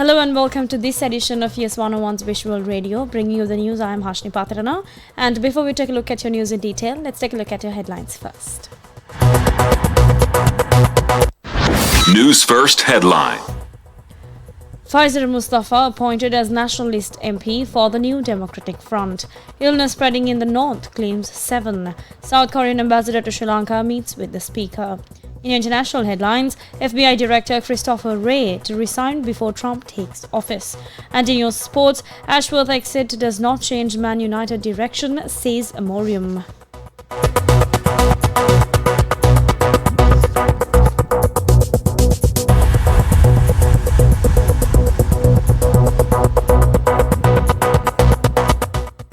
Hello and welcome to this edition of Yes 101's Visual Radio, bringing you the news. I am Hashni Patrana. And before we take a look at your news in detail, let's take a look at your headlines first. News First headline. Faiszer Musthapha appointed as Nationalist MP for the New Democratic Front. Illness spreading in the north, claims 7. South Korean ambassador to Sri Lanka meets with the speaker. In international headlines, FBI Director Christopher Wray to resign before Trump takes office. And in your sports, Ashworth exit does not change Man United direction, says Amorim.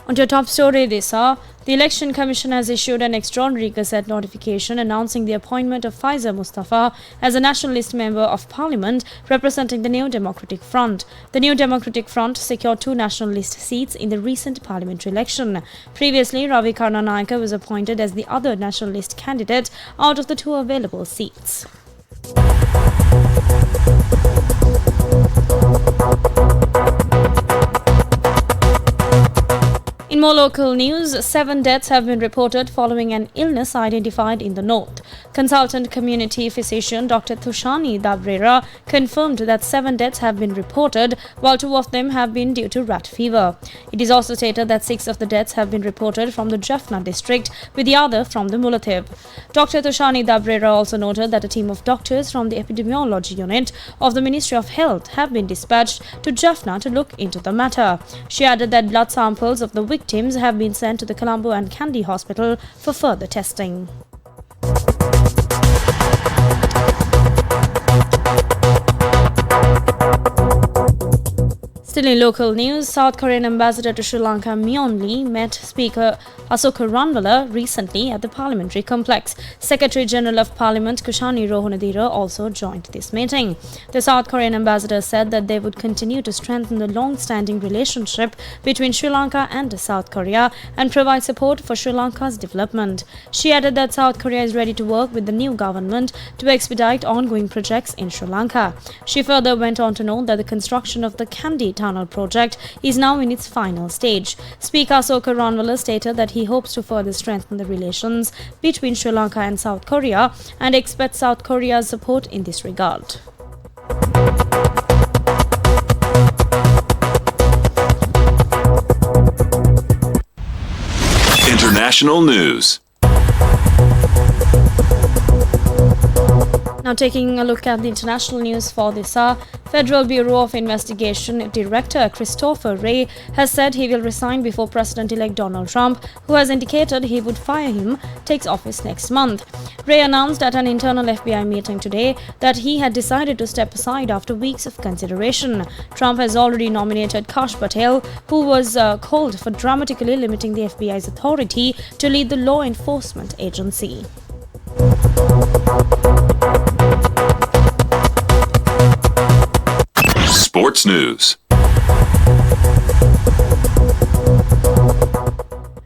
On to your top story this hour, the Election Commission has issued an extraordinary Gazette notification announcing the appointment of Faiszer Musthapha as a Nationalist Member of Parliament representing the New Democratic Front. The New Democratic Front secured 2 Nationalist seats in the recent parliamentary election. Previously, Ravi Karnanayaka was appointed as the other Nationalist candidate out of the 2 available seats. In more local news, 7 deaths have been reported following an illness identified in the north. Consultant community physician Dr. Thushani Dabrera confirmed that 7 deaths have been reported, while 2 of them have been due to rat fever. It is also stated that 6 of the deaths have been reported from the Jaffna district, with the other from the Musthapha. Dr. Thushani Dabrera also noted that a team of doctors from the epidemiology unit of the Ministry of Health have been dispatched to Jaffna to look into the matter. She added that blood samples of the victims have been sent to the Colombo and Kandy Hospital for further testing. Still in local news, South Korean ambassador to Sri Lanka Myeon Lee met Speaker Ashoka Ranwala recently at the parliamentary complex. Secretary General of Parliament Kushani Rohanadira also joined this meeting. The South Korean ambassador said that they would continue to strengthen the long-standing relationship between Sri Lanka and South Korea and provide support for Sri Lanka's development. She added that South Korea is ready to work with the new government to expedite ongoing projects in Sri Lanka. She further went on to note that the construction of the Kandy Tunnel project is now in its final stage. Speaker Ashoka Ranwala stated that he hopes to further strengthen the relations between Sri Lanka and South Korea and expects South Korea's support in this regard. International news. Now taking a look at the international news for this hour, Federal Bureau of Investigation Director Christopher Wray has said he will resign before President-elect Donald Trump, who has indicated he would fire him, takes office next month. Wray announced at an internal FBI meeting today that he had decided to step aside after weeks of consideration. Trump has already nominated Kash Patel, who was called for dramatically limiting the FBI's authority to lead the law enforcement agency. Sports news.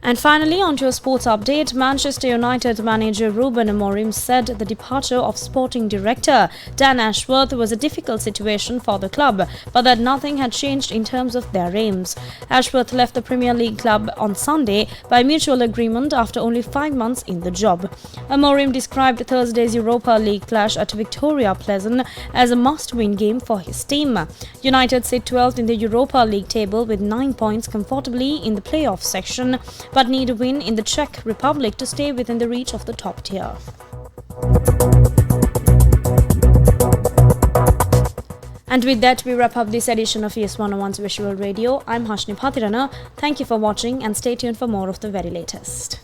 And finally, on to a sports update. Manchester United manager Ruben Amorim said the departure of sporting director Dan Ashworth was a difficult situation for the club, but that nothing had changed in terms of their aims. Ashworth left the Premier League club on Sunday by mutual agreement after only 5 months in the job. Amorim described Thursday's Europa League clash at Victoria Pleasant as a must-win game for his team. United sit 12th in the Europa League table with 9 points comfortably in the playoff section, but need a win in the Czech Republic to stay within the reach of the top tier. And with that, we wrap up this edition of Yes 101's Visual Radio. I'm Hashni Patrana. Thank you for watching and stay tuned for more of the very latest.